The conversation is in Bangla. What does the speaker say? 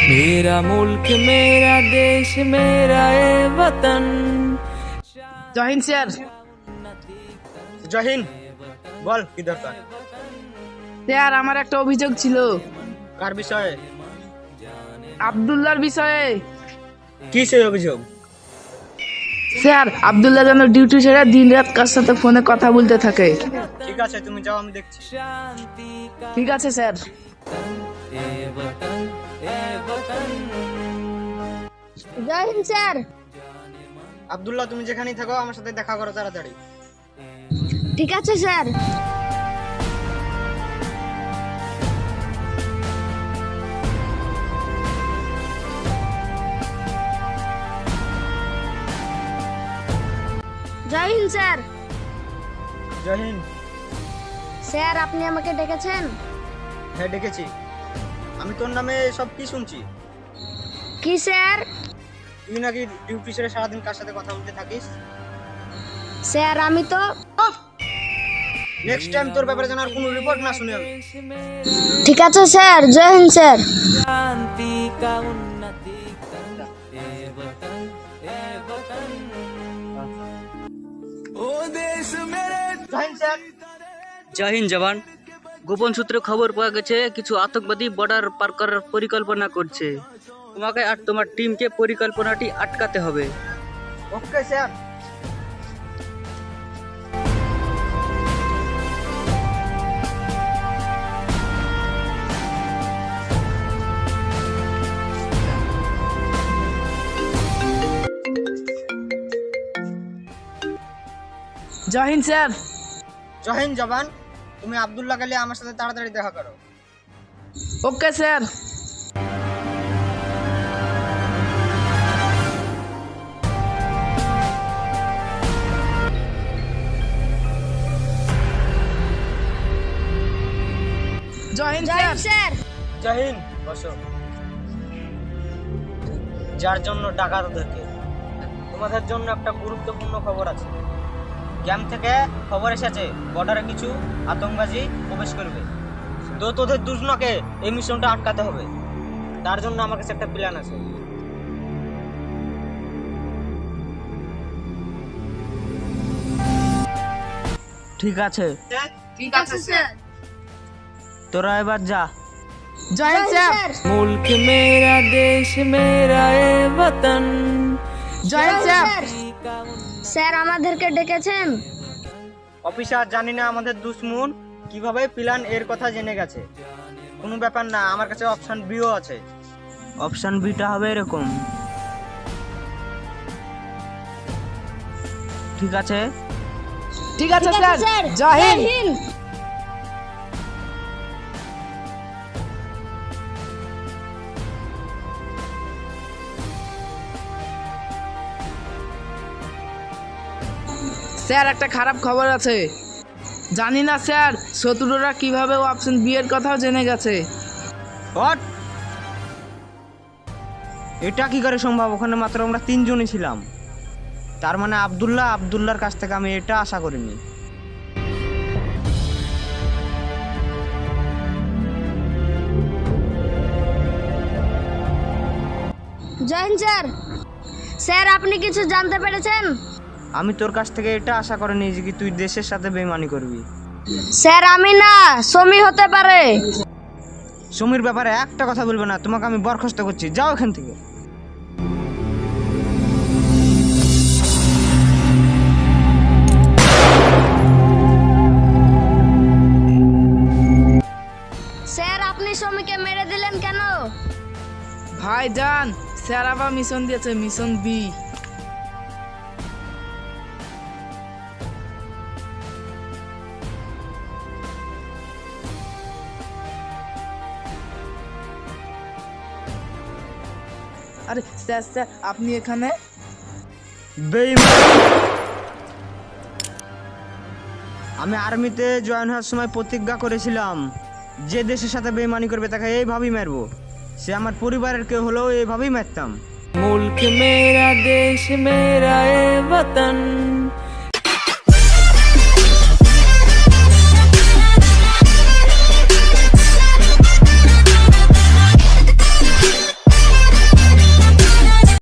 मेरा मुल्क मेरा देश मेरा ए वतन। জয় হিন্দ স্যার। জয় হিন্দ। বল কি দরকার? স্যার আমার একটা অভিযোগ ছিল। কার বিষয়ে? আব্দুল্লাহর বিষয়ে। কি সেই অভিযোগ? স্যার আব্দুল্লাহ যেন ডিউটি ছেড়ে দিন রাত কার সাথে ফোনে কথা বলতে থাকে। ঠিক আছে, তুমি যাও, আমি দেখছি। ঠিক আছে স্যার। জয় হিন্দ স্যার। আব্দুল্লাহ, তুমি যেখানেই থাকো আমার সাথে দেখা করো তাড়াতাড়ি। ঠিক আছে sir. Jai Hind sir. Jai Hind. Sir আপনি আমাকে ডেকেছেন? হ্যাঁ ডেকেছি। আমি তোর নামে সব কি শুনছি। কি স্যার? তুই নাকি ডিউটি ছেড়ে সারাদিন কার সাথে কথা বলতে থাকিস। স্যার আমি তো নেক্সট টাইম তোর ব্যাপারে যেন আর কোনো রিপোর্ট না শুনি আমি। ঠিক আছে স্যার। জয় হিন্দ স্যার। शांति का उन्नति कर ए वतन ए वतन। ओ देश मेरे। জয় হিন্দ স্যার। জয় হিন্দ জওয়ান। গোপন সূত্রে খবর পাওয়া গেছে কিছু আতঙ্কবাদী বর্ডার পার করার পরিকল্পনা করছে। তোমাকে আর তোমার টিমকে পরিকল্পনাটি আটকাতে হবে। Okay sir. Jai Hind sir. Jai Hind জবান। তুমি আব্দুল্লাহ কালে আমার সাথে তাড়াতাড়ি দেখা করো। Okay sir. Jai Hind Jai sir. Hind sir. Jai Hind. বসো। যার জন্য ডাকা তোদেরকে, তোমাদের জন্য একটা গুরুত্বপূর্ণ খবর আছে। ক্যাম্প থেকে খবর এসেছে বর্ডারে কিছু আতঙ্কবাদী প্রবেশ করবে। তো তোদের দুজনকে এই মিশনটা আটকাতে হবে। তার জন্য আমার কাছে একটা প্ল্যান আছে। ঠিক আছে, ঠিক আছে স্যার। তোরা এবার যা। জয় হিন্দ স্যার। मुल्क मेरा देश मेरा ए वतन। জয় হিন্দ স্যার। স্যার আমাদেরকে ডেকেছেন? অফিসার, জানি না আমাদের দুশ্মন কিভাবে প্ল্যান এর কথা জেনে গেছে। কোনো ব্যাপার না, আমার কাছে অপশন বিও আছে। অপশন বিটা হবে এরকম। ঠিক আছে, ঠিক আছে ঠিক আছে sir. Sir. Jai Hind. Hind. Sir একটা খারাপ খবর আছে। জানি না স্যার শত্রুরা কিভাবে অপশন বি এর কথাও জেনে গেছে। হোয়াট? এটা কি করে সম্ভব? ওখানে মাত্র আমরা তিনজনই ছিলাম। তার মানে আব্দুল্লাহর কাছ থেকে আমি এটা আশা করিনি। জয় হিন্দ স্যার। স্যার আপনি কিছু জানতে পেরেছেন? আমি তোর কাছ থেকে এটা আশা করিনি যে কি তুই দেশের সাথে বেইমানি করবি। স্যার আমি না, সমী হতে পারে। সমীর ব্যাপারে একটা কথা বলবে না, তোমাকে আমি বরখাস্ত করছি। যাও এখান থেকে। স্যার আপনি সমীকে মেরে দিলেন কেন? ভাইজান স্যার আবার মিশন দিয়েছে, মিশন বি। আরে স্যার স্যার আপনি এখানে? বেইমান। আমি আর্মিতে জয়েন হওয়ার সময় প্রতিজ্ঞা করেছিলাম যে দেশের সাথে বেইমানি করবে তাকে এইভাবেই মারবো। সে আমার পরিবারের কেউ হলেও এইভাবেই মারতাম। मुल्क मेरा देश मेरा ए वतन।